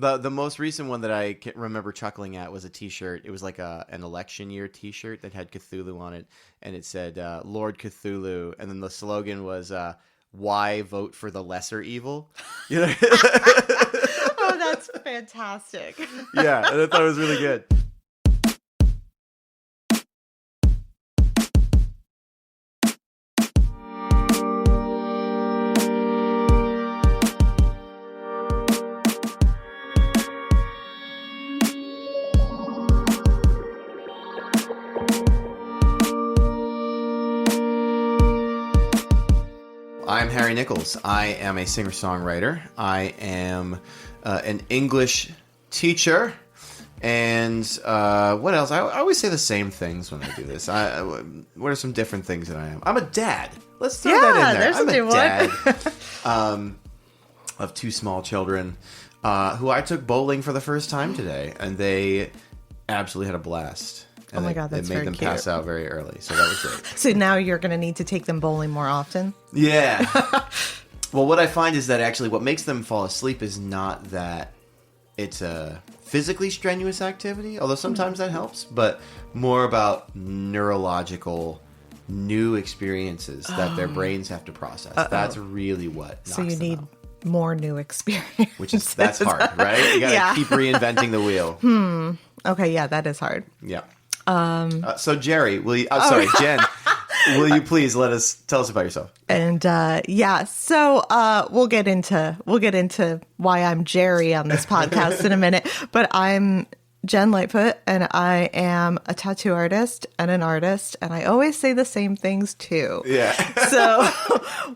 The most recent one that I can remember chuckling at was a T-shirt. It was like an election year T-shirt that had Cthulhu on it, and it said "Lord Cthulhu," and then the slogan was "Why vote for the lesser evil?" You know? Oh, that's fantastic. Yeah, and I thought it was really good. I'm Harry Nichols. I am a singer-songwriter. I am an English teacher. And what else? I always say the same things when I do this. What are some different things that I am? I'm a dad. Let's throw that in there. There's I'm a new dad of two small children who I took bowling for the first time today. And they absolutely had a blast. And oh my God, that's very cute. It made them pass out very early, so that was great. So now you're going to need to take them bowling more often? Yeah. Well, what I find is that actually what makes them fall asleep is not that it's a physically strenuous activity, although sometimes that helps, but more about neurological new experiences that their brains have to process. That's really what knocks So you them need out. more new experience. That's hard, right? You gotta keep reinventing the wheel. Okay, yeah, that is hard. Yeah. So Jerry, will you? Jen, will you please tell us about yourself? And so we'll get into why I'm Jerry on this podcast in a minute. But I'm Jen Lightfoot, and I am a tattoo artist and an artist, and I always say the same things too. Yeah. So,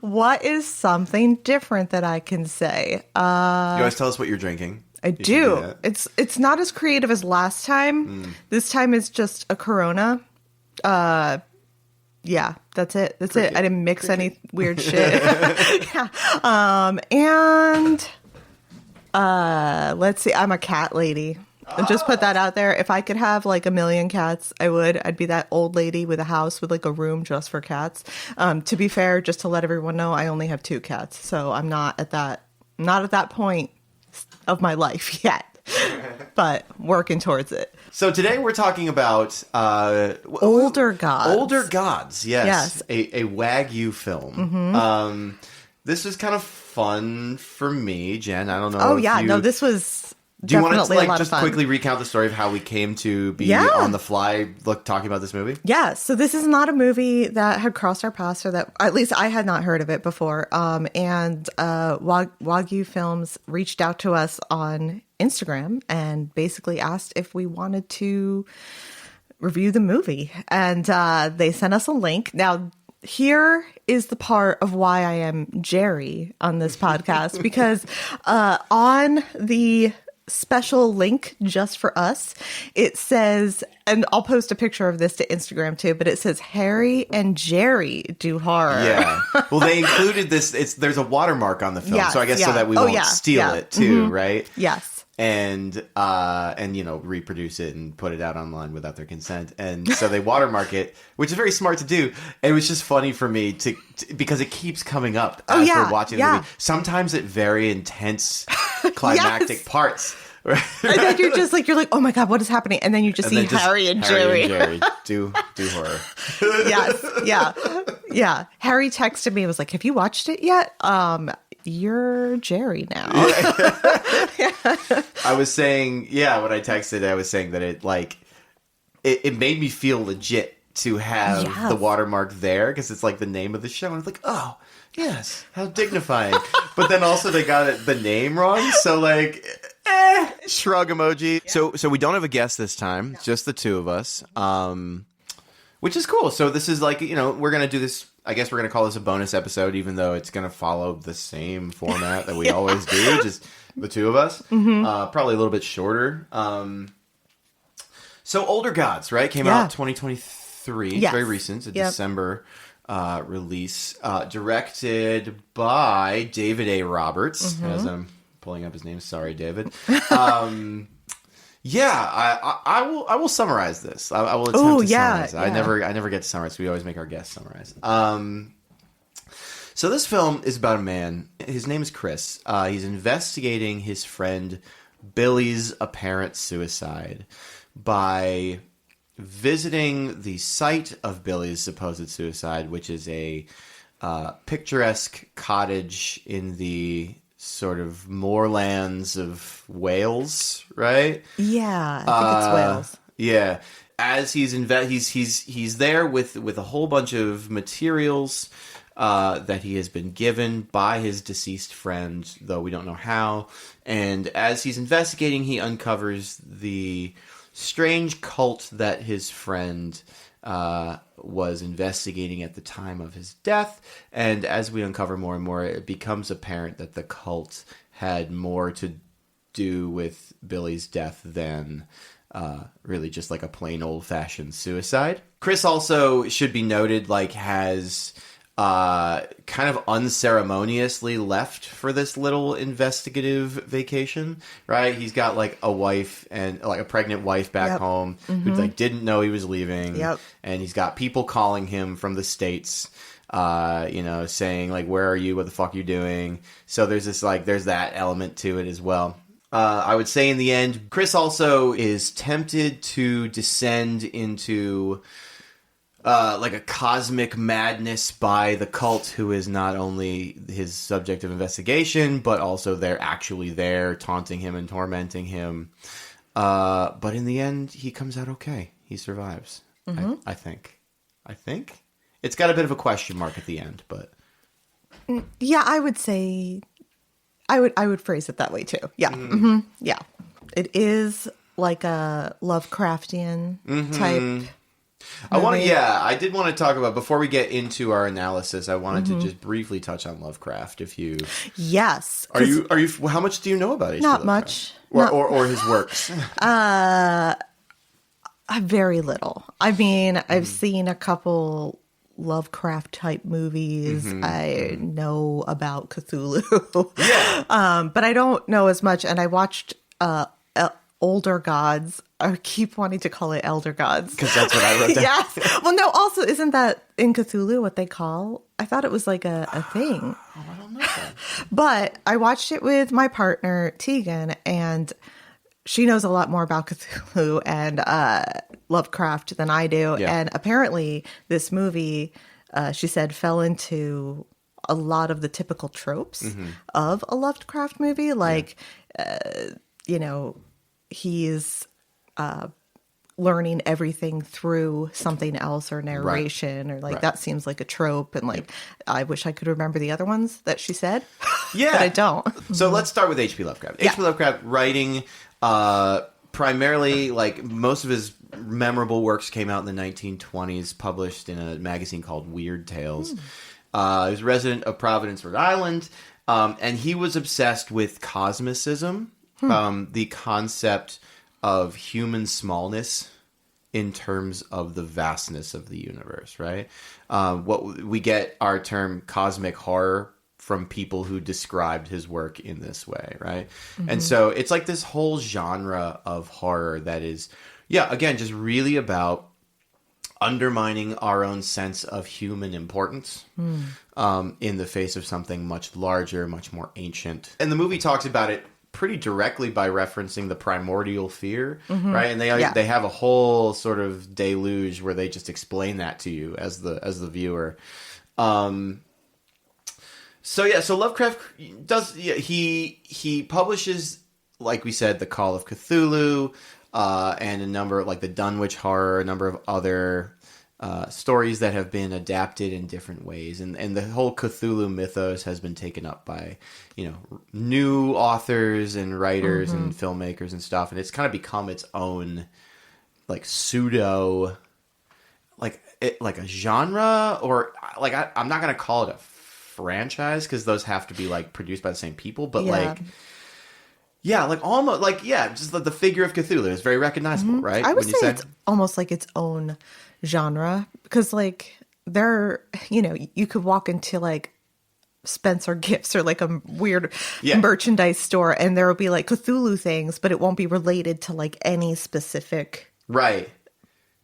what is something different that I can say? You always tell us what you're drinking. I do. It's not as creative as last time. This time it's just a Corona. Yeah, that's it. That's it. I didn't mix any weird shit. Yeah. Let's see. I'm a cat lady. And just put that out there. If I could have like 1 million cats, I would. I'd be that old lady with a house with like a room just for cats. To be fair, just to let everyone know, I only have 2 cats, so I'm not at that point of my life yet, but working towards it. So today we're talking about Older Gods. Older Gods, yes. A Wagyu film. This was kind of fun for me, Jen. I don't know. Oh yeah, no, this was. Do you want definitely to a lot just of fun. quickly recount the story of how we came to be on the fly talking about this movie? Yeah, so this is not a movie that had crossed our paths, or that at least I had not heard of it before. And Wagyu Films reached out to us on Instagram and basically asked if we wanted to review the movie. And they sent us a link. Now, here is the part of why I am Jerry on this podcast, because on the special link just for us, it says, and I'll post a picture of this to Instagram too, but it says Harry and Jerry do horror. Yeah. Well, they included this. There's a watermark on the film, Yes, so I guess so that we won't steal it too, right? Yes. And reproduce it and put it out online without their consent. And so they watermark it, which is very smart to do. And it was just funny for me to because it keeps coming up as we're watching the movie. Sometimes at very intense climactic parts. And then you're like, oh my God, what is happening? And then you just see Harry and Jerry do horror. Yes. Yeah. Harry texted me and was like, have you watched it yet? You're Jerry now. I was saying, when I texted, I was saying that it made me feel legit to have the watermark there because it's like the name of the show. And it's like, oh, yes, how dignifying. But then also they got the name wrong. So shrug emoji. Yeah. So we don't have a guest this time, just the two of us, which is cool. So this is we're going to do this. I guess we're going to call this a bonus episode, even though it's going to follow the same format that we always do, just the two of us. Probably a little bit shorter. So Older Gods, right? Came out 2023. Yes. It's very recent. It's a December release. Directed by David A. Roberts, as I'm pulling up his name. Sorry, David. I will summarize this. I will attempt to summarize it. I never get to summarize. We always make our guests summarize. So this film is about a man. His name is Chris. He's investigating his friend Billy's apparent suicide by visiting the site of Billy's supposed suicide, which is a picturesque cottage in the sort of moorlands of Wales, right? Yeah, I think it's Wales. Yeah. As he's there with a whole bunch of materials that he has been given by his deceased friend, though we don't know how. And as he's investigating, he uncovers the strange cult that his friend was investigating at the time of his death. And as we uncover more and more, it becomes apparent that the cult had more to do with Billy's death than really just like a plain old-fashioned suicide. Chris also, should be noted, like has kind of unceremoniously left for this little investigative vacation, right? He's got like a wife and like a pregnant wife back home who like didn't know he was leaving. And he's got people calling him from the States, saying like, where are you? What the fuck are you doing? So there's this like, there's that element to it as well. I would say in the end, Chris also is tempted to descend into like a cosmic madness by the cult, who is not only his subject of investigation, but also they're actually there taunting him and tormenting him. But in the end, he comes out okay. He survives. I think. It's got a bit of a question mark at the end, but yeah, I would say I would phrase it that way too. Yeah. Yeah. It is like a Lovecraftian type. I did want to talk about, before we get into our analysis, I wanted to just briefly touch on Lovecraft. If you, yes, are you, how much do you know about H.P. Not Lovecraft? much, or his works? Very little. I mean, I've seen a couple Lovecraft type movies. I know about Cthulhu, but I don't know as much. And I watched Older Gods. I keep wanting to call it Elder Gods because that's what I wrote down. Yes. Well, no. Also, isn't that in Cthulhu what they call? I thought it was like a thing. Oh, I don't know that. But I watched it with my partner Tegan, and she knows a lot more about Cthulhu and Lovecraft than I do. Yeah. And apparently, this movie, she said, fell into a lot of the typical tropes of a Lovecraft movie, like he's learning everything through something else or narration, or like that seems like a trope. And like, I wish I could remember the other ones that she said. Yeah. But I don't. So let's start with H.P. Lovecraft. H.P. Lovecraft writing, primarily, like most of his memorable works came out in the 1920s, published in a magazine called Weird Tales. He was a resident of Providence, Rhode Island. And he was obsessed with cosmicism. The concept of human smallness in terms of the vastness of the universe, right? What we get our term cosmic horror from people who described his work in this way, right? And so it's like this whole genre of horror that is, again, just really about undermining our own sense of human importance in the face of something much larger, much more ancient. And the movie talks about it pretty directly by referencing the primordial fear, right? And they have a whole sort of deluge where they just explain that to you as the viewer. So Lovecraft does, he publishes, like we said, The Call of Cthulhu, and a number of, like, the Dunwich Horror, a number of other stories that have been adapted in different ways, and the whole Cthulhu mythos has been taken up by new authors and writers and filmmakers and stuff, and it's kind of become its own like pseudo like a genre, or like I'm not gonna call it a franchise because those have to be like produced by the same people, but almost just the figure of Cthulhu is very recognizable, right? I would say it's almost like its own genre, because like you could walk into like Spencer Gifts or like a weird merchandise store, and there will be like Cthulhu things, but it won't be related to like any specific right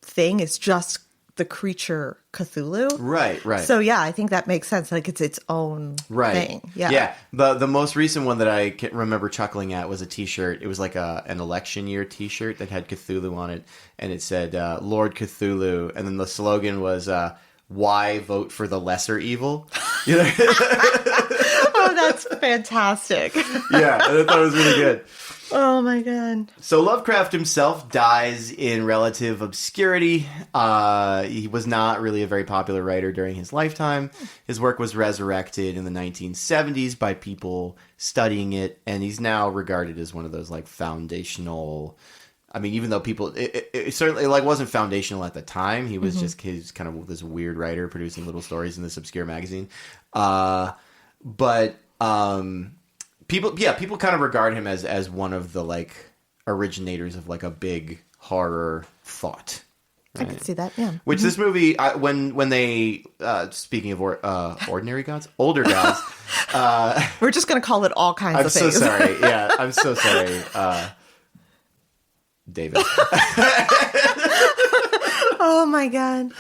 thing. It's just the creature Cthulhu. Right. So yeah, I think that makes sense. Like it's its own thing. Yeah. Yeah. The most recent one that I can remember chuckling at was a T-shirt. It was like an election year T-shirt that had Cthulhu on it, and it said Lord Cthulhu, and then the slogan was "Why vote for the lesser evil?" You know? Oh, that's fantastic. Yeah, I thought it was really good. Oh my god. So Lovecraft himself dies in relative obscurity. He was not really a very popular writer during his lifetime. His work was resurrected in the 1970s by people studying it, and he's now regarded as one of those like foundational. I mean, even though people, it certainly like wasn't foundational at the time. He was just he's kind of this weird writer producing little stories in this obscure magazine. But people kind of regard him as one of the like originators of like a big horror thought. Right? I can see that. Yeah. Which this movie, when they speaking of ordinary gods, older gods, we're just gonna call it all kinds of things. I'm so sorry. Yeah, I'm so sorry, David. Oh my god.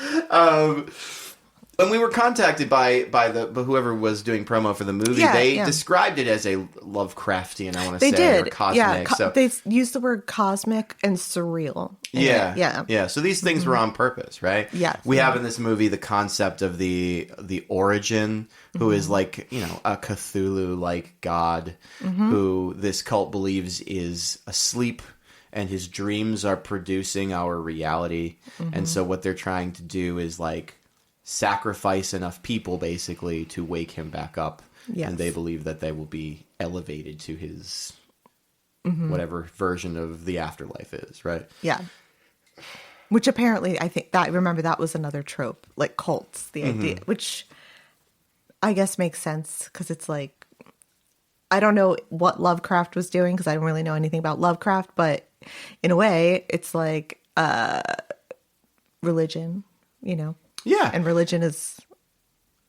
When we were contacted by whoever was doing promo for the movie, they described it as a Lovecraftian, I want to say, did. or cosmic. So they used the word cosmic and surreal. Yeah. So these things were on purpose, right? Yeah. We have in this movie the concept of the origin, who is like, you know, a Cthulhu-like god, who this cult believes is asleep, and his dreams are producing our reality. And so what they're trying to do is like sacrifice enough people basically to wake him back up. And they believe that they will be elevated to his whatever version of the afterlife is, right? Yeah. Which apparently, I think that, remember, that was another trope, like cults, the idea, which I guess makes sense because it's like, I don't know what Lovecraft was doing because I don't really know anything about Lovecraft, but in a way, it's like religion, you know? Yeah. And religion is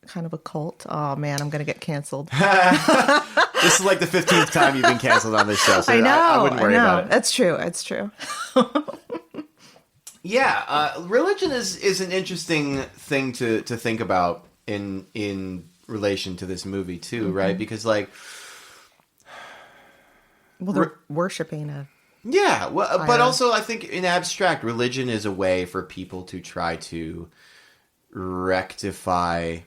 kind of a cult. Oh, man, I'm going to get canceled. This is like the 15th time you've been canceled on this show, so I wouldn't worry about it. That's true. It's true. Yeah. Religion is an interesting thing to think about in relation to this movie, too, right? Because, like... Well, they're worshipping a... Yeah, well, but also I think in abstract, religion is a way for people to try to rectify...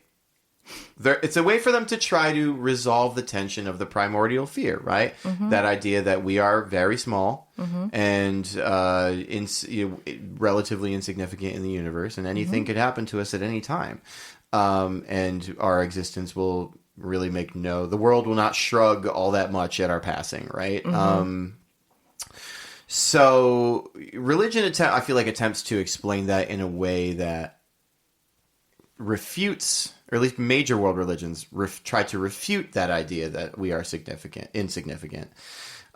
It's a way for them to try to resolve the tension of the primordial fear, right? That idea that we are very small and relatively insignificant in the universe, and anything could happen to us at any time. And our existence will really the world will not shrug all that much at our passing, right? So religion, I feel like, attempts to explain that in a way that refutes, or at least major world religions try to refute that idea that we are insignificant.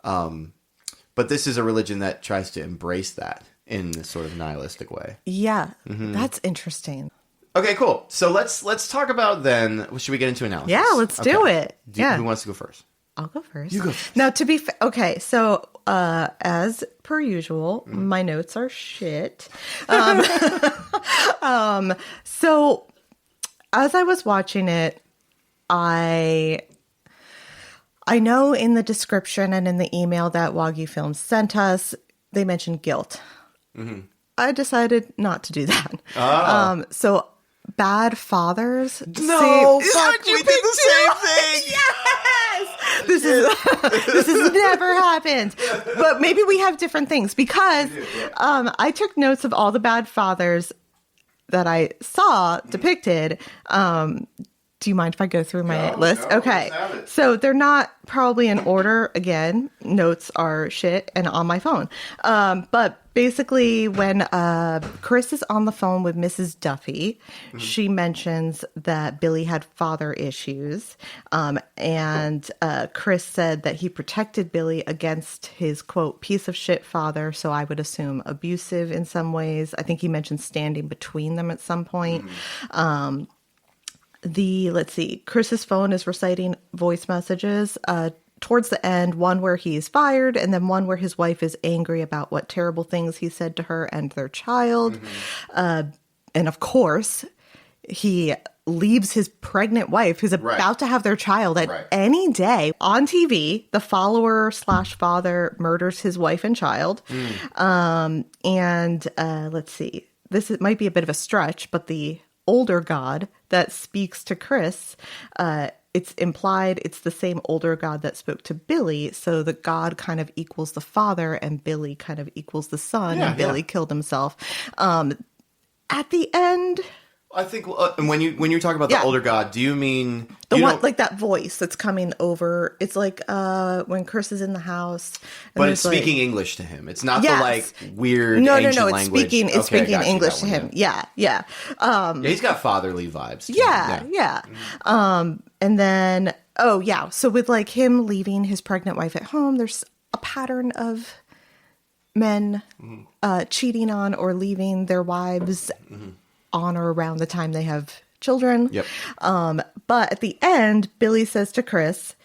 But this is a religion that tries to embrace that in this sort of nihilistic way. Yeah, that's interesting. Okay, cool. So let's talk about then. Should we get into analysis? Yeah, let's do it. Who wants to go first? I'll go first. You go first. Now, to be okay, so as per usual, my notes are shit. So as I was watching it, I know in the description and in the email that Wagyu Films sent us, they mentioned guilt. I decided not to do that. So bad fathers. No, fuck, we did the same thing. Yes, this has never happened. But maybe we have different things because I took notes of all the bad fathers that I saw depicted. Do you mind if I go through my list? No, okay. So they're not probably in order. Again, notes are shit and on my phone. But basically when Chris is on the phone with Mrs. Duffy, she mentions that Billy had father issues. And Chris said that he protected Billy against his, quote, piece of shit father. So I would assume abusive in some ways. I think he mentioned standing between them at some point. Let's see, Chris's phone is reciting voice messages towards the end, one where he's fired and then one where his wife is angry about what terrible things he said to her and their child. and of course, he leaves his pregnant wife who's about to have their child at any day on TV. The follower/father murders his wife and child. Let's see. Might be a bit of a stretch, but the older god that speaks to Chris, it's implied it's the same older god that spoke to Billy. So the god kind of equals the father and Billy kind of equals the son. And Billy killed himself. At the end... I think when you talk about the older god, do you mean the one like that voice that's coming over? It's like when Chris is in the house, but it's speaking English to him. It's not the like weird no. It's language. It's speaking English to him. Yeah. He's got fatherly vibes. Yeah. And then so with like him leaving his pregnant wife at home, there's a pattern of men cheating on or leaving their wives. On or around the time they have children. Yep. But at the end, Billy says to Chris,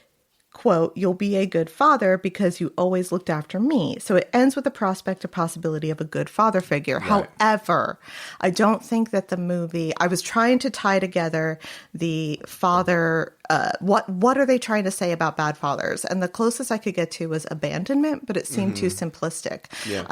quote, "You'll be a good father because you always looked after me." So it ends with the prospect or possibility of a good father figure. Right. However, I don't think that the movie, I was trying to tie together the father, what are they trying to say about bad fathers? And the closest I could get to was abandonment, but it seemed too simplistic. Yeah.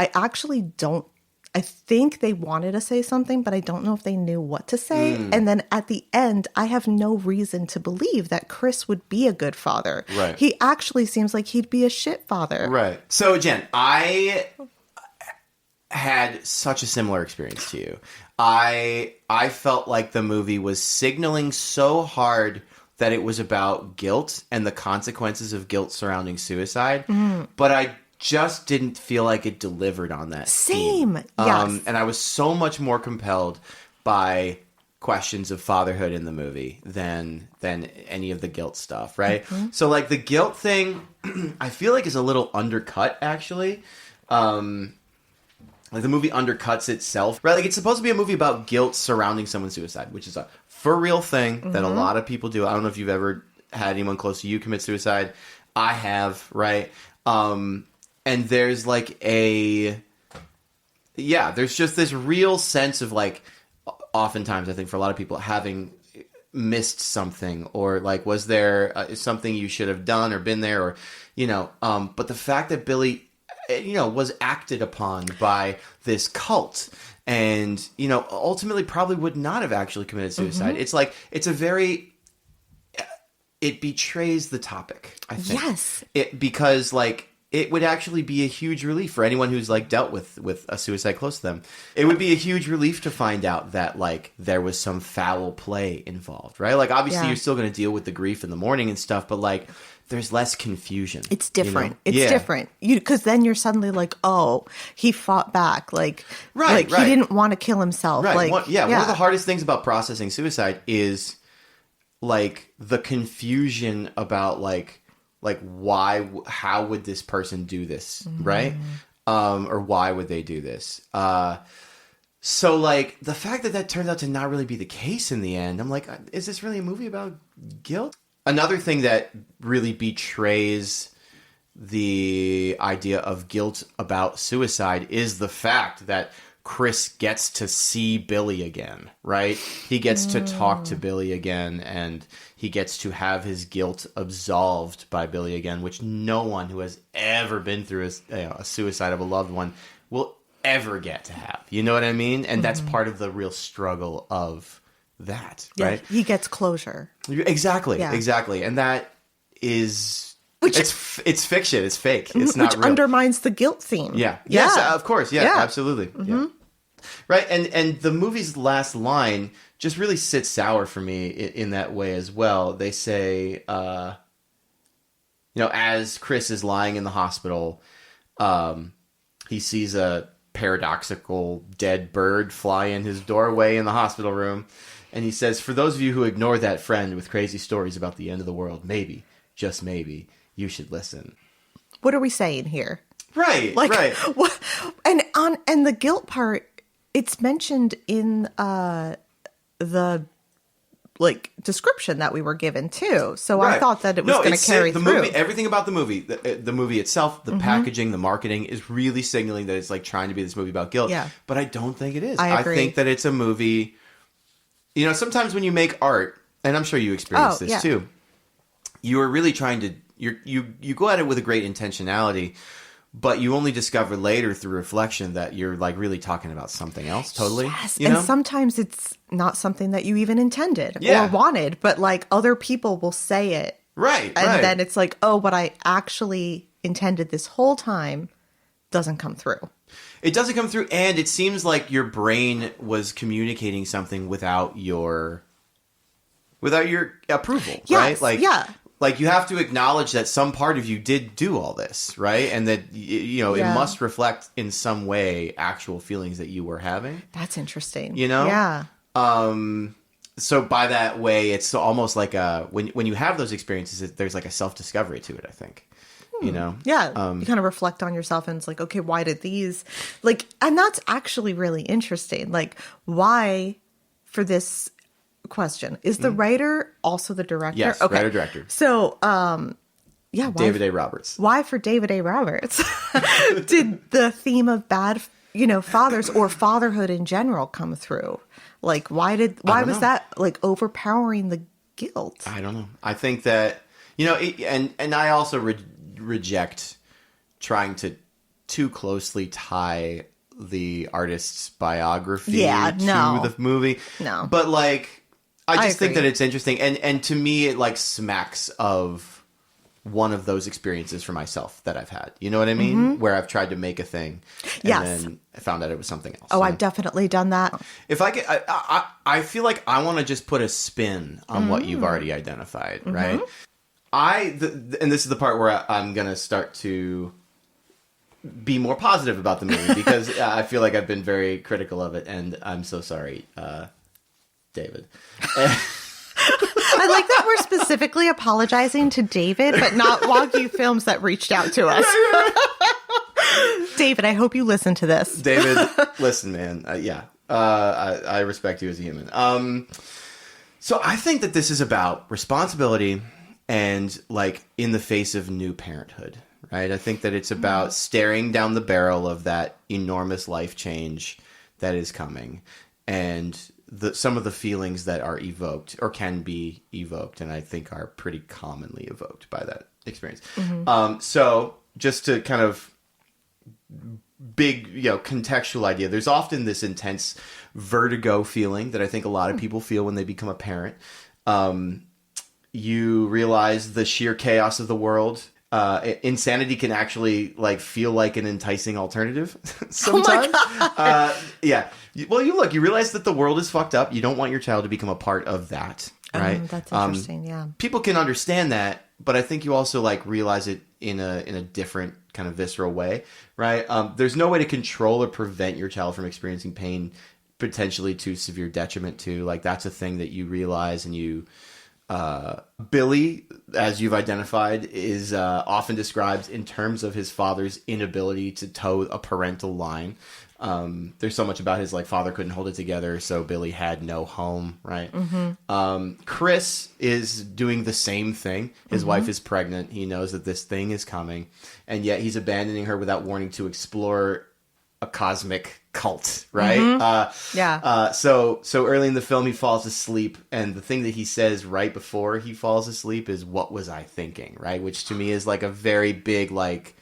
I think they wanted to say something, but I don't know if they knew what to say. And then at the end, I have no reason to believe that Chris would be a good father. Right. He actually seems like he'd be a shit father. Right. So, Jen, I had such a similar experience to you. I felt like the movie was signaling so hard that it was about guilt and the consequences of guilt surrounding suicide. But I just didn't feel like it delivered on that. Same. Yes. And I was so much more compelled by questions of fatherhood in the movie than any of the guilt stuff, right? So like the guilt thing, I feel like is a little undercut actually. Like the movie undercuts itself, right? Like it's supposed to be a movie about guilt surrounding someone's suicide, which is a for real thing that a lot of people do. I don't know if you've ever had anyone close to you commit suicide. I have, right? And there's like there's just this real sense of like, oftentimes I think for a lot of people having missed something or like, was there something you should have done or been there or, but the fact that Billy, was acted upon by this cult and, ultimately probably would not have actually committed suicide. It's like, it betrays the topic, I think. Yes. Because like, it would actually be a huge relief for anyone who's like dealt with a suicide close to them. It would be a huge relief to find out that like there was some foul play involved, right? Like obviously you're still going to deal with the grief in the morning and stuff, but like there's less confusion. It's different. It's different. Because then you're suddenly like, oh, he fought back. Like, he didn't want to kill himself. Right. Like, one of the hardest things about processing suicide is like the confusion about how would this person do this, right? Or why would they do this? So, like, the fact that turns out to not really be the case in the end, I'm like, is this really a movie about guilt? Another thing that really betrays the idea of guilt about suicide is the fact that Chris gets to see Billy again, right? He gets to talk to Billy again, and he gets to have his guilt absolved by Billy again, which no one who has ever been through a suicide of a loved one will ever get to have. You know what I mean? And that's part of the real struggle of that, right? He gets closure. Exactly. And that is... It's fiction. It's fake. It's not real. Which undermines the guilt theme. Yeah. Yes, of course. Yeah, absolutely. Yeah. Right. And the movie's last line just really sits sour for me in that way as well. They say, as Chris is lying in the hospital, he sees a paradoxical dead bird fly in his doorway in the hospital room. And he says, "For those of you who ignore that friend with crazy stories about the end of the world, maybe, just maybe, you should listen." What are we saying here? Right, right. What, and the guilt part, it's mentioned in the like description that we were given too. So I thought that it was going to carry through. Movie, everything about the movie itself, the packaging, the marketing is really signaling that it's like trying to be this movie about guilt. Yeah. But I don't think it is. I agree. I think that it's a movie. You know, sometimes when you make art, and I'm sure you experience this too, you are really trying to you go at it with a great intentionality. But you only discover later through reflection that you're like really talking about something else totally. Yes, you know? and sometimes it's not something that you even intended or wanted, but like other people will say it. Right, and then it's like, oh, what I actually intended this whole time doesn't come through. It doesn't come through, and it seems like your brain was communicating something without your approval, right? Like, like you have to acknowledge that some part of you did do all this, right? And that, you know, it must reflect in some way actual feelings that you were having. That's interesting. You know? Yeah. So by that way, it's almost like when you have those experiences, there's like a self-discovery to it, I think. You know? Yeah. You kind of reflect on yourself and it's like, okay, why did these like, and that's actually really interesting. Like, why for this question is the writer also the director? Yes, okay. writer director. So, yeah, David A. Roberts. Why for David A. Roberts did the theme of bad, fathers or fatherhood in general come through? Like, why was that like overpowering the guilt? I don't know. I think that and I also reject trying to too closely tie the artist's biography to the movie. No, but like. I just think that it's interesting, and to me, it like smacks of one of those experiences for myself that I've had. You know what I mean? Where I've tried to make a thing, and then I found out it was something else. Oh, I've definitely done that. If I get, I feel like I want to just put a spin on what you've already identified, right? And this is the part where I'm gonna start to be more positive about the movie because I feel like I've been very critical of it, and I'm so sorry. David. I like that we're specifically apologizing to David, but not Wagyu Films that reached out to us. David, I hope you listen to this. David, listen, man. I respect you as a human. So I think that this is about responsibility and like in the face of new parenthood, right? I think that it's about staring down the barrel of that enormous life change that is coming and some of the feelings that are evoked or can be evoked, and I think are pretty commonly evoked by that experience. So just to kind of big, contextual idea, there's often this intense vertigo feeling that I think a lot of people feel when they become a parent. You realize the sheer chaos of the world. Insanity can actually like feel like an enticing alternative sometimes. Oh my God. Well, you realize that the world is fucked up. You don't want your child to become a part of that, right? That's interesting. Yeah. People can understand that, but I think you also like realize it in a different kind of visceral way, right? There's no way to control or prevent your child from experiencing pain, potentially to severe detriment to. Like that's a thing that you realize, and you. Billy, as you've identified, is often described in terms of his father's inability to toe a parental line. There's so much about his like father couldn't hold it together, so Billy had no home, right? Chris is doing the same thing. His wife is pregnant. He knows that this thing is coming, and yet he's abandoning her without warning to explore a cosmic cult, right? So early in the film, he falls asleep, and the thing that he says right before he falls asleep is, "What was I thinking?" Right? Which to me is like a very big, like,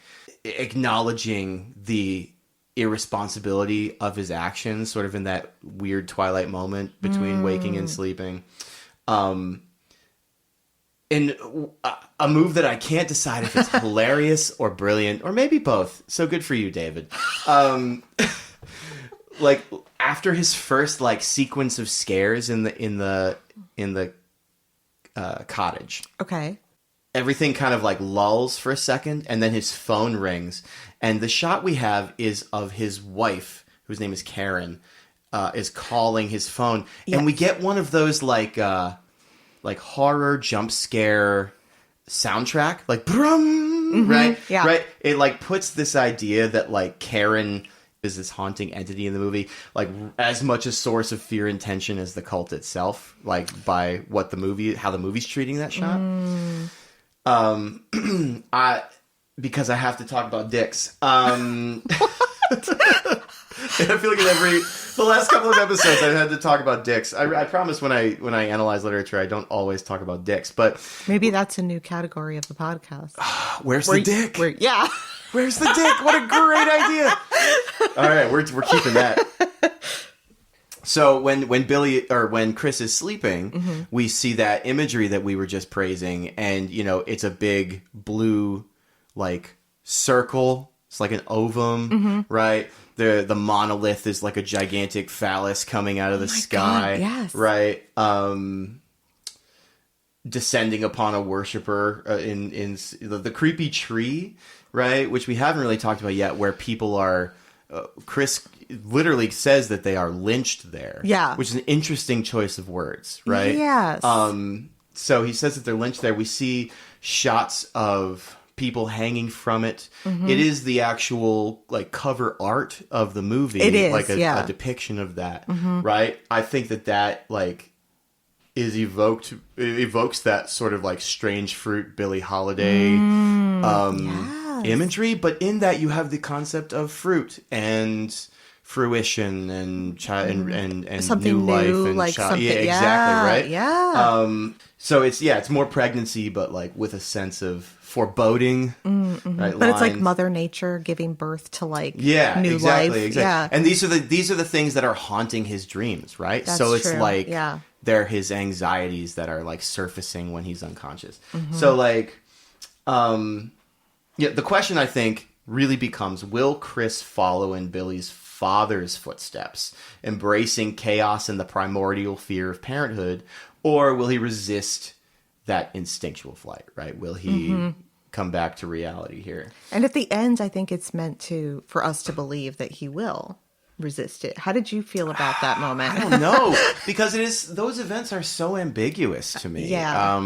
acknowledging the irresponsibility of his actions, sort of in that weird twilight moment between waking and sleeping. And a move that I can't decide if it's hilarious or brilliant, or maybe both. So good for you, David. Like after his first like sequence of scares in the cottage. Okay. Everything kind of like lulls for a second, and then his phone rings, and the shot we have is of his wife, whose name is Karen, is calling his phone, and we get one of those like horror jump scare soundtrack, like brum, right? Yeah. Right. It like puts this idea that like Karen is this haunting entity in the movie, like as much a source of fear and tension as the cult itself, like by how the movie's treating that shot. Because I have to talk about dicks. And I feel like the last couple of episodes I've had to talk about dicks. I promise when I analyze literature, I don't always talk about dicks, but maybe that's a new category of the podcast. Where's the dick? Yeah. Where's the dick? What a great idea. All right, we're keeping that. So when Chris is sleeping, we see that imagery that we were just praising, and it's a big blue like circle. It's like an ovum, right? The monolith is like a gigantic phallus coming out of the sky, God, yes. right? Descending upon a worshiper in the creepy tree, right? Which we haven't really talked about yet, where people are. Chris literally says that they are lynched there. Yeah. Which is an interesting choice of words, right? Yes. So he says that they're lynched there. We see shots of people hanging from it. It is the actual like cover art of the movie. It is, like yeah. a depiction of that, right? I think that like is evokes that sort of like strange fruit Billie Holiday imagery, but in that you have the concept of fruit and fruition and and something new life new, and like something, yeah, exactly, right? Yeah. So it's more pregnancy, but like with a sense of foreboding, right? But it's like Mother Nature giving birth to like new exactly, life. exactly. Yeah. And these are the things that are haunting his dreams, right? That's so it's true. like Yeah. they're his anxieties that are like surfacing when he's unconscious. So like, the question I think really becomes: will Chris follow in Billy's father's footsteps, embracing chaos and the primordial fear of parenthood, or will he resist that instinctual flight? Right? Will he come back to reality here? And at the end, I think it's meant for us to believe that he will resist it. How did you feel about that moment? I don't know, because those events are so ambiguous to me. Yeah.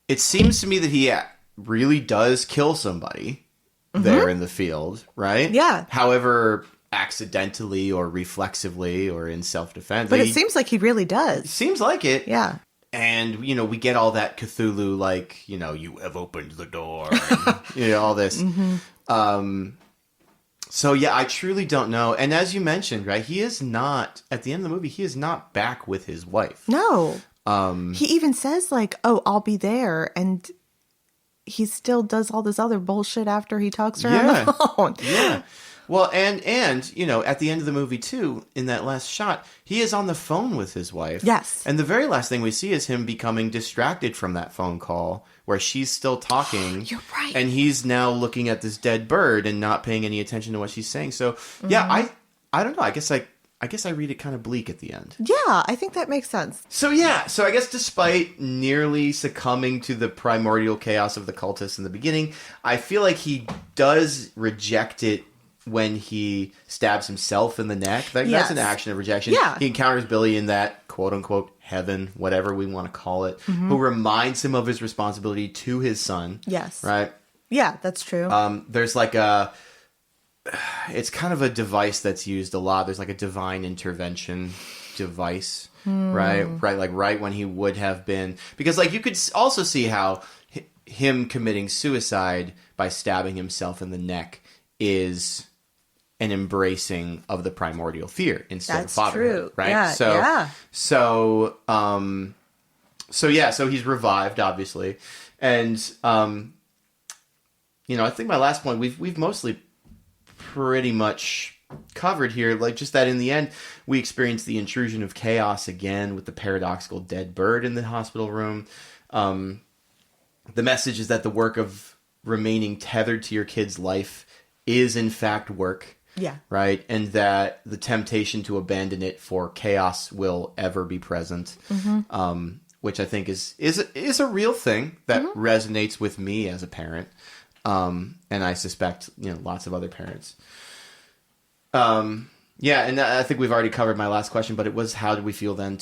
It seems to me that he really does kill somebody there in the field, right? Yeah. However, accidentally or reflexively or in self-defense. But it seems like he really does. Seems like it. Yeah. And, we get all that Cthulhu, like, you have opened the door, and, all this. So, yeah, I truly don't know. And as you mentioned, right, he is not, at the end of the movie, he is not back with his wife. No. He even says, like, oh, I'll be there. And he still does all this other bullshit after he talks to her on the phone. Yeah. Well, and at the end of the movie, too, in that last shot, he is on the phone with his wife. Yes. And the very last thing we see is him becoming distracted from that phone call where she's still talking. You're right. And he's now looking at this dead bird and not paying any attention to what she's saying. So, yeah, I don't know. I guess I read it kind of bleak at the end. Yeah, I think that makes sense. So, so I guess despite nearly succumbing to the primordial chaos of the cultists in the beginning, I feel like he does reject it when he stabs himself in the neck. That's an action of rejection. Yeah. He encounters Billy in that quote-unquote heaven, whatever we want to call it, who reminds him of his responsibility to his son. Yes. Right? Yeah, that's true. There's like it's kind of a device that's used a lot. There's like a divine intervention device, right? Right, like right when he would have been... Because like you could also see how him committing suicide by stabbing himself in the neck is an embracing of the primordial fear instead of fatherhood, right? Yeah, So he's revived, obviously, and I think my last point we've mostly pretty much covered here, like just that in the end we experience the intrusion of chaos again with the paradoxical dead bird in the hospital room. The message is that the work of remaining tethered to your kid's life is in fact work. Yeah. Right? And that the temptation to abandon it for chaos will ever be present. Which I think is a real thing that resonates with me as a parent. And I suspect, lots of other parents. And I think we've already covered my last question, but it was how do we feel then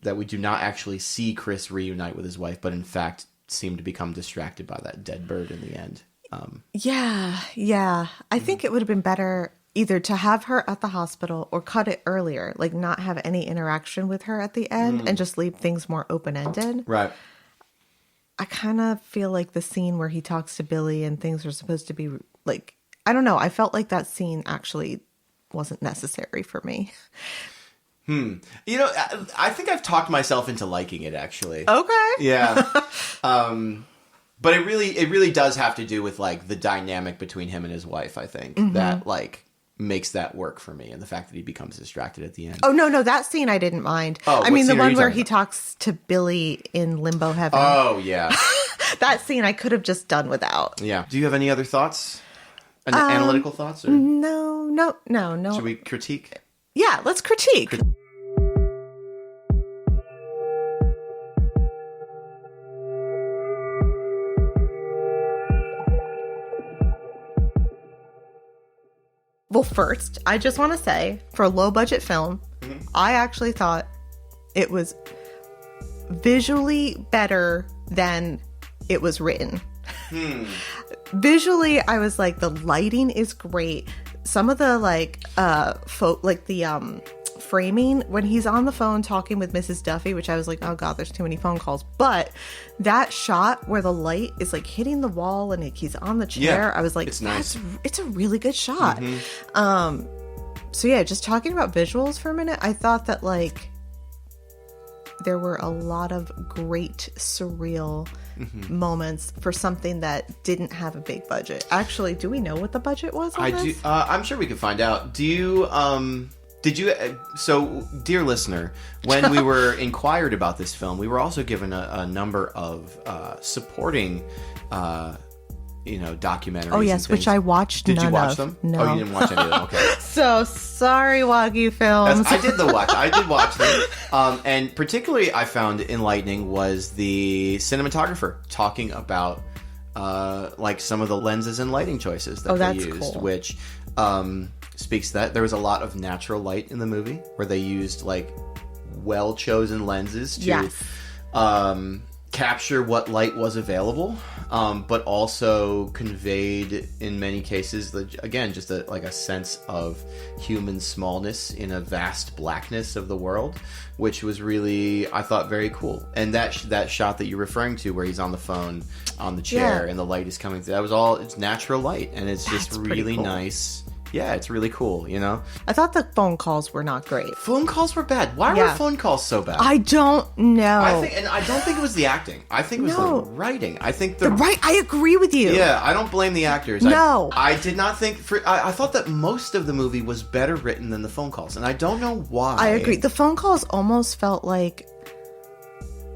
that we do not actually see Chris reunite with his wife, but in fact seem to become distracted by that dead bird in the end. I think it would have been better either to have her at the hospital or cut it earlier, like not have any interaction with her at the end and just leave things more open-ended. Right. I kind of feel like the scene where he talks to Billy and things are supposed to be like, I don't know. I felt like that scene actually wasn't necessary for me. You know, I think I've talked myself into liking it, actually. Okay. Yeah. But it really does have to do with, like, the dynamic between him and his wife, I think, that, like, makes that work for me, and the fact that he becomes distracted at the end. Oh, no, that scene I didn't mind. Oh, I mean, the scene are one you where talking he about? talks to Billy in Limbo Heaven. Oh, yeah. That scene I could have just done without. Yeah. Do you have any other thoughts? Analytical thoughts? Or No. should we critique? Yeah, let's critique. Well, first, I just want to say, for a low-budget film, I actually thought it was visually better than it was written. Visually, I was like, the lighting is great. Some of the, like, framing when he's on the phone talking with Mrs. Duffy, which I was like, oh god, there's too many phone calls. But that shot where the light is like hitting the wall and he's on the chair, I was like, it's nice. It's a really good shot. So yeah, just talking about visuals for a minute, I thought that like there were a lot of great surreal moments for something that didn't have a big budget. Actually, do we know what the budget was on this? I'm sure we can find out. Do you did you so dear listener, when we were inquired about this film, we were also given a number of supporting documentaries. Oh yes, which I watched. Did you watch of. them? No. Oh, you didn't watch any of them. Okay. So sorry, Wagyu Films. I did watch them. And particularly I found enlightening was the cinematographer talking about like some of the lenses and lighting choices that they used, cool. which speaks to that. There was a lot of natural light in the movie where they used like well-chosen lenses to capture what light was available, but also conveyed in many cases, again, just a sense of human smallness in a vast blackness of the world, which was really, I thought, very cool. And that shot that you're referring to, where he's on the phone on the chair and the light is coming through, that was all, it's natural light, and it's just really cool. Nice. Yeah, it's really cool, you know? I thought the phone calls were not great. Phone calls were bad. Why were phone calls so bad? I don't know. I don't think it was the acting. I think it was the writing. I think I agree with you. Yeah, I don't blame the actors. No. I did not think... I thought that most of the movie was better written than the phone calls, and I don't know why. I agree. The phone calls almost felt like...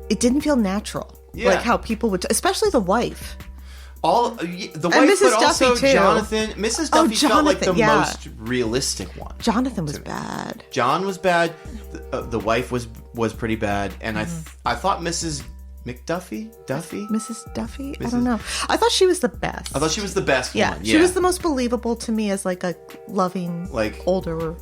It didn't feel natural. Yeah. Like how people would... Especially the wife. The wife, Mrs. but also Duffy, too. Jonathan. Mrs. Duffy felt like the yeah. most realistic one. Jonathan was bad. John was bad. The wife was pretty bad, and I thought Mrs. McDuffie, Mrs. Duffy. I don't know. I thought she was the best. I thought she was the best one. Yeah, she was the most believable to me as like a loving, like older,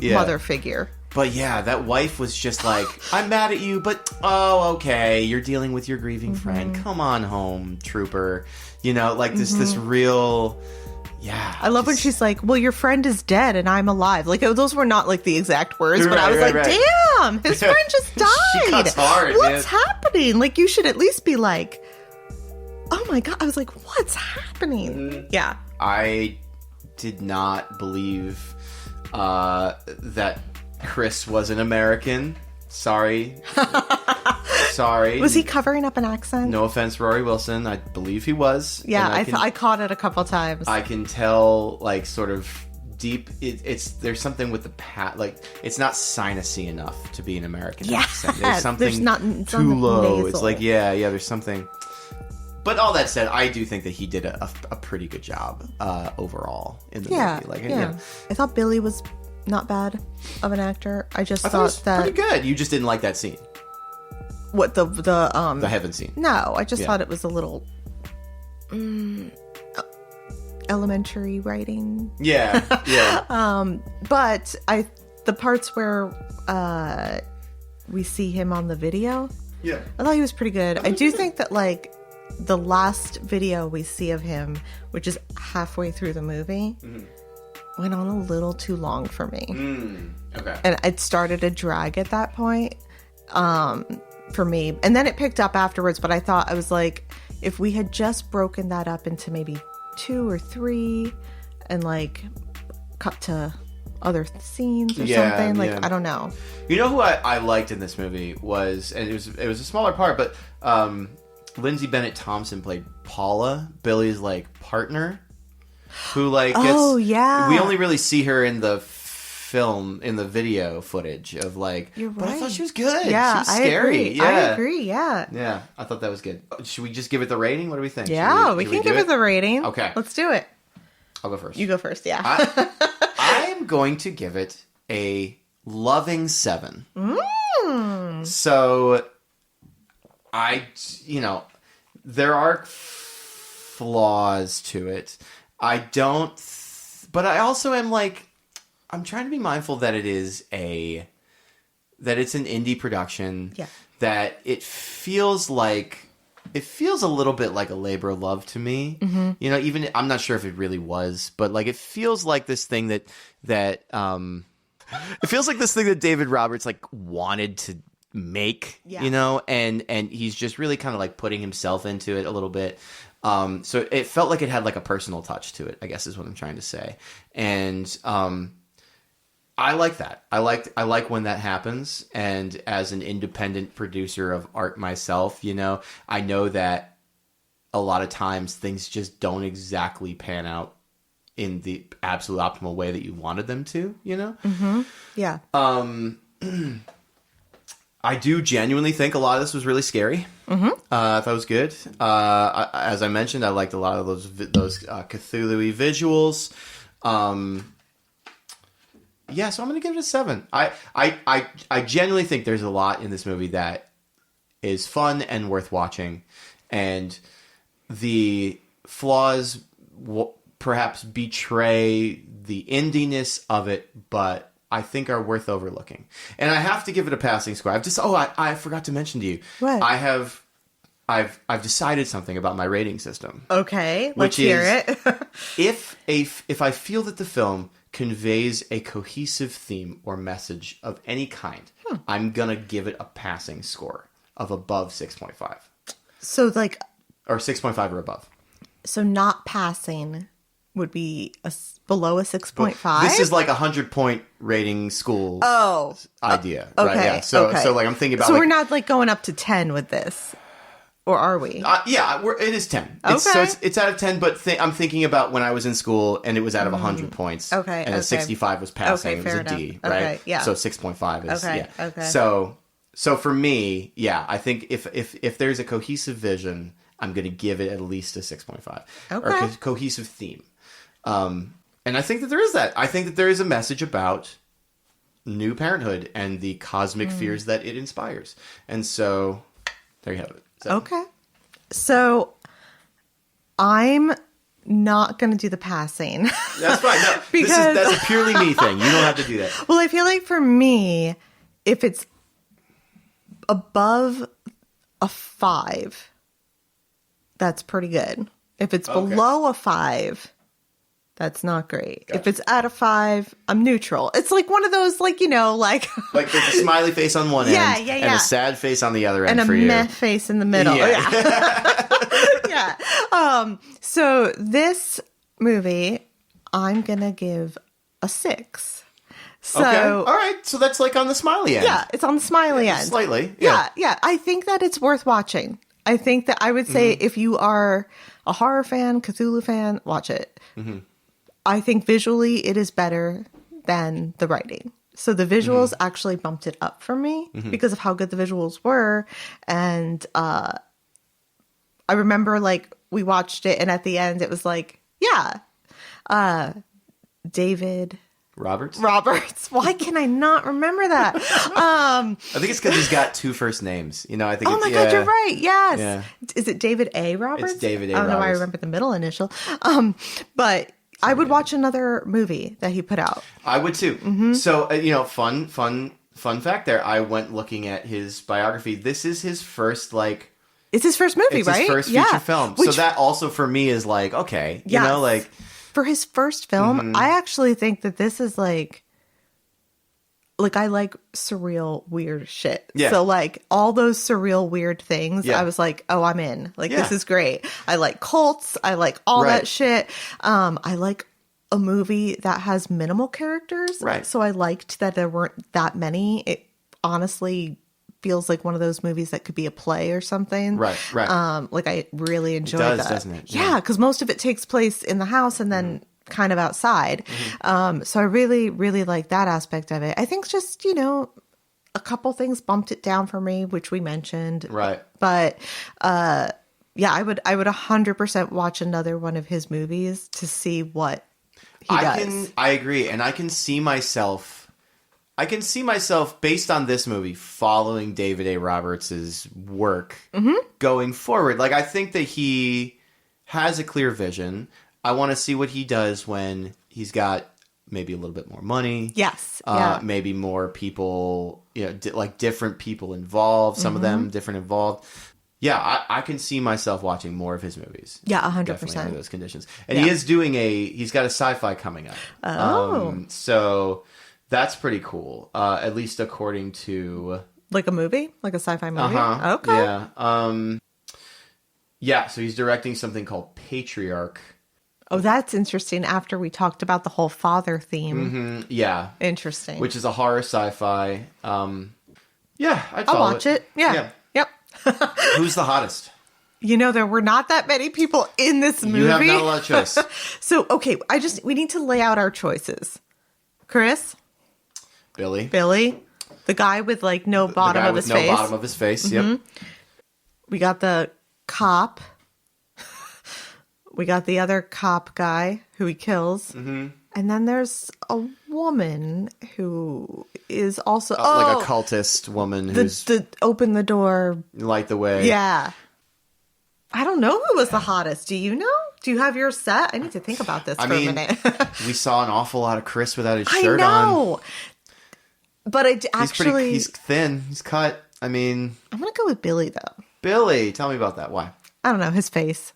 mother figure. But yeah, that wife was just like, I'm mad at you, but okay, you're dealing with your grieving friend. Come on home, trooper. You know, like this real, I love when she's like, well, your friend is dead and I'm alive. Like, those were not like the exact words, but I was damn, his friend just died. She cuts hard, What's happening? Like, you should at least be like, oh my God. I was like, what's happening? Yeah. I did not believe that Chris was an American. Sorry. Was he covering up an accent? No offense, Rory Wilson. I believe he was. Yeah, I caught it a couple times. I can tell, like, sort of deep. There's something with the like, it's not sinusy enough to be an American accent. There's something too low. Nasal. It's like, there's something. But all that said, I do think that he did a pretty good job overall in the movie. Like, I thought Billy was not bad of an actor. I thought it was pretty good. You just didn't like that scene. What the heaven scene? No, I just thought it was a little elementary writing. Yeah. But the parts where we see him on the video, I thought he was pretty good. I do think that like the last video we see of him, which is halfway through the movie, went on a little too long for me. Okay. And it started to drag at that point for me. And then it picked up afterwards, but I was like, if we had just broken that up into maybe 2 or 3 and like cut to other scenes or something, like, I don't know. You know who I liked in this movie was, and it was a smaller part, but Lindsay Bennett Thompson played Paula, Billy's like partner, who like gets, we only really see her in the film, in the video footage of like, You're right. But I thought she was good. Yeah, she was scary. I agree. Yeah, I thought that was good. Should we just give it the rating? What do we think? Yeah, we can give it the rating. Okay. Let's do it. I'll go first. You go first, yeah. I am going to give it a loving 7. So, there are flaws to it. But I also am like, I'm trying to be mindful that it's an indie production. Yeah. That it feels a little bit like a labor of love to me. Mm-hmm. Even I'm not sure if it really was, but like it feels like this thing that it feels like this thing that David Roberts like wanted to make, and he's just really kind of like putting himself into it a little bit. So it felt like it had like a personal touch to it, I guess is what I'm trying to say. And I like that. I like when that happens. And as an independent producer of art myself, I know that a lot of times things just don't exactly pan out in the absolute optimal way that you wanted them to, Mm-hmm. Yeah. I do genuinely think a lot of this was really scary. Mm-hmm. I thought it was good. As I mentioned, I liked a lot of those Cthulhu-y visuals. Yeah, so I'm going to give it a 7. I genuinely think there's a lot in this movie that is fun and worth watching. And the flaws perhaps betray the indiness of it, but I think are worth overlooking. And I have to give it a passing score. I forgot to mention to you. What? I've decided something about my rating system. Okay, let's hear it. if I feel that the film conveys a cohesive theme or message of any kind, I'm gonna give it a passing score of above 6.5. So like, or 6.5 or above. So not passing would be below a 6.5. This is like 100-point rating school idea, okay, right? Yeah. So like I'm thinking about. So we're not like going up to 10 with this. Or are we? Yeah, it is 10. Okay. So it's out of 10, but I'm thinking about when I was in school and it was out of 100 points. Okay. And a 65 was passing. Okay, it was a D, right? Okay, yeah. So 6.5 is, okay, yeah. Okay. So for me, yeah, I think if there's a cohesive vision, I'm going to give it at least a 6.5. Okay. Or a cohesive theme. And I think that there is that. I think that there is a message about new parenthood and the cosmic fears that it inspires. And so there you have it. Okay. So I'm not going to do the passing. That's fine. No, because that's a purely me thing. You don't have to do that. Well, I feel like for me, if it's above a 5, that's pretty good. If it's below a 5, that's not great. Gotcha. If it's at a 5, I'm neutral. It's like one of those, like, like there's a smiley face on one end, and a sad face on the other end, and for a you. meh face in the middle. Yeah. Yeah. So this movie, I'm gonna give a 6. So okay. All right. So that's like on the smiley end. Yeah, it's on the smiley end. Slightly. Yeah. I think that it's worth watching. I think that I would say if you are a horror fan, Cthulhu fan, watch it. Mm-hmm. I think visually it is better than the writing. So the visuals actually bumped it up for me because of how good the visuals were. And I remember like we watched it and at the end it was like, David Roberts. Why can I not remember that? I think it's because he's got 2 first names. I think. Oh my God, you're right. Yes. Yeah. Is it David A. Roberts? It's David A. I don't know why I Roberts. remember the middle initial. But I would watch another movie that he put out. I would too. Mm-hmm. So, fun fact there. I went looking at his biography. This is his first, It's his first movie, it's right? his first feature film. So that also for me is like, okay, For his first film, I actually think that this is like I like surreal, weird shit. Yeah. So like all those surreal, weird things, Yeah. I was like, oh, I'm in. Like, Yeah. this is great. I like cults. I like all Right. that shit. I like a movie that has minimal characters. Right. So I liked that there weren't that many. It honestly feels like one of those movies that could be a play or something. Right, right. Like I really enjoyed does, that. doesn't it? Yeah, because most of it takes place in the house and then kind of outside. So I really, really like that aspect of it. I think just, a couple things bumped it down for me, which we mentioned. Right. But yeah, I would 100% watch another one of his movies to see what he does. I agree, and I can see myself based on this movie following David A. Roberts' work going forward. Like, I think that he has a clear vision. I want to see what he does when he's got maybe a little bit more money. Yes. Maybe more people, like different people involved. Some of them different involved. Yeah, I can see myself watching more of his movies. Yeah, 100%. Definitely under those conditions. And he's got a sci-fi coming up. Oh. So that's pretty cool. At least according to... Like a movie? Like a sci-fi movie? Uh-huh. Okay. Yeah. Yeah, so he's directing something called Patriarch. Oh, that's interesting. After we talked about the whole father theme. Yeah. Interesting. Which is a horror sci-fi. Yeah, I'd I'll follow watch it. Yeah. Yep. Who's the hottest? There were not that many people in this movie. You have not a lot of choice. So, okay, we need to lay out our choices. Chris? Billy. The guy with like no bottom of his face. No bottom of his face, yep. We got the cop. We got the other cop guy who he kills. And then there's a woman who is also... like a cultist woman who's... open the door. Light the way. Yeah. I don't know who was the hottest. Do you know? Do you have yours set? I need to think about this for a minute. We saw an awful lot of Chris without his shirt on. I know. But He's thin. He's cut. I mean... I'm going to go with Billy, though. Billy. Tell me about that. Why? I don't know. His face.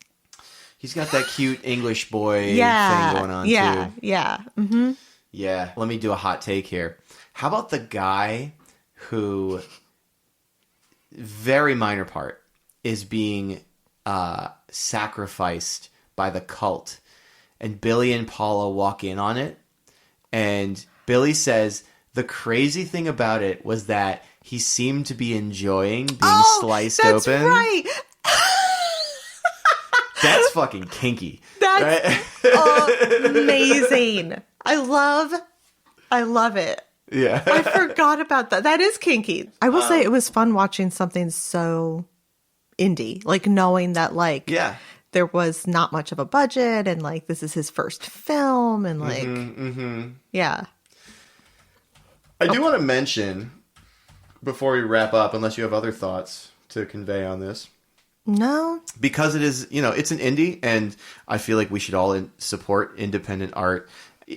He's got that cute English boy thing going on, too. Yeah. Mm-hmm. Yeah. Let me do a hot take here. How about the guy who, very minor part, is being sacrificed by the cult, and Billy and Paula walk in on it, and Billy says the crazy thing about it was that he seemed to be enjoying being sliced that's open. Right. That's fucking kinky. That's amazing. I love it. Yeah. I forgot about that. That is kinky. I will say it was fun watching something so indie, like knowing that there was not much of a budget and like this is his first film and like yeah. I do want to mention before we wrap up, unless you have other thoughts to convey on this. No. Because it is, it's an indie, and I feel like we should all support independent art.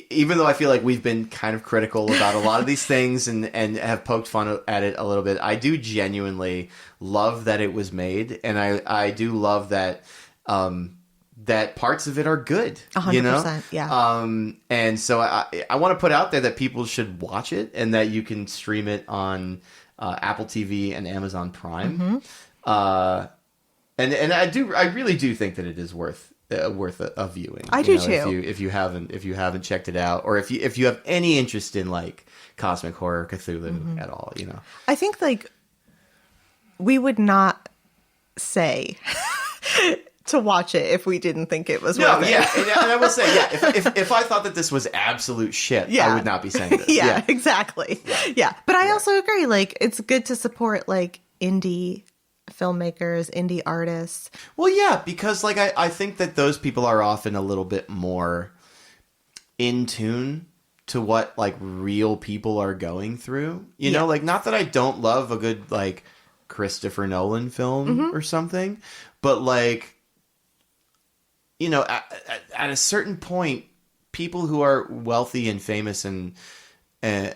Even though I feel like we've been kind of critical about a lot of these things and have poked fun at it a little bit, I do genuinely love that it was made, and I do love that that parts of it are good. 100%, yeah. And so I want to put out there that people should watch it, and that you can stream it on Apple TV and Amazon Prime. And I really do think that it is worth a viewing. I do too. If you haven't checked it out, or if you have any interest in like cosmic horror, Cthulhu at all, I think like we would not say to watch it if we didn't think it was worth it. Yeah, and I will say, if I thought that this was absolute shit, I would not be saying this. Yeah, exactly. Yeah, but I also agree. Like, it's good to support like indie filmmakers, indie artists. Well, yeah, because like I think that those people are often a little bit more in tune to what like real people are going through. You know, like not that I don't love a good like Christopher Nolan film or something, but like at a certain point, people who are wealthy and famous and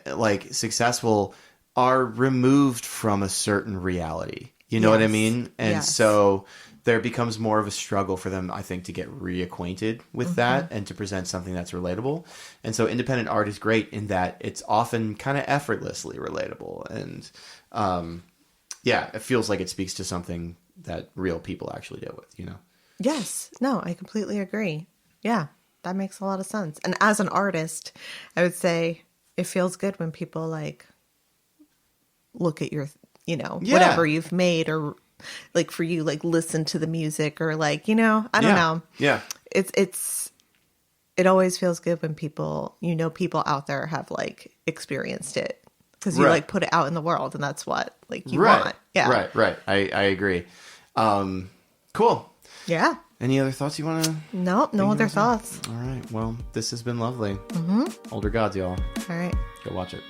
like successful are removed from a certain reality. You know what I mean? And so there becomes more of a struggle for them, I think, to get reacquainted with that and to present something that's relatable. And so independent art is great in that it's often kind of effortlessly relatable. And it feels like it speaks to something that real people actually deal with, you know? Yes. No, I completely agree. Yeah, that makes a lot of sense. And as an artist, I would say it feels good when people like look at your, whatever you've made, or like for you, like listen to the music, or like, I don't know. Yeah. It always feels good when people, people out there have like experienced it, because you like put it out in the world, and that's what like you want. Yeah. Right. I agree. Cool. Yeah. Any other thoughts you want to? No other thoughts. All right. Well, this has been lovely. Older Gods, y'all. All right. Go watch it.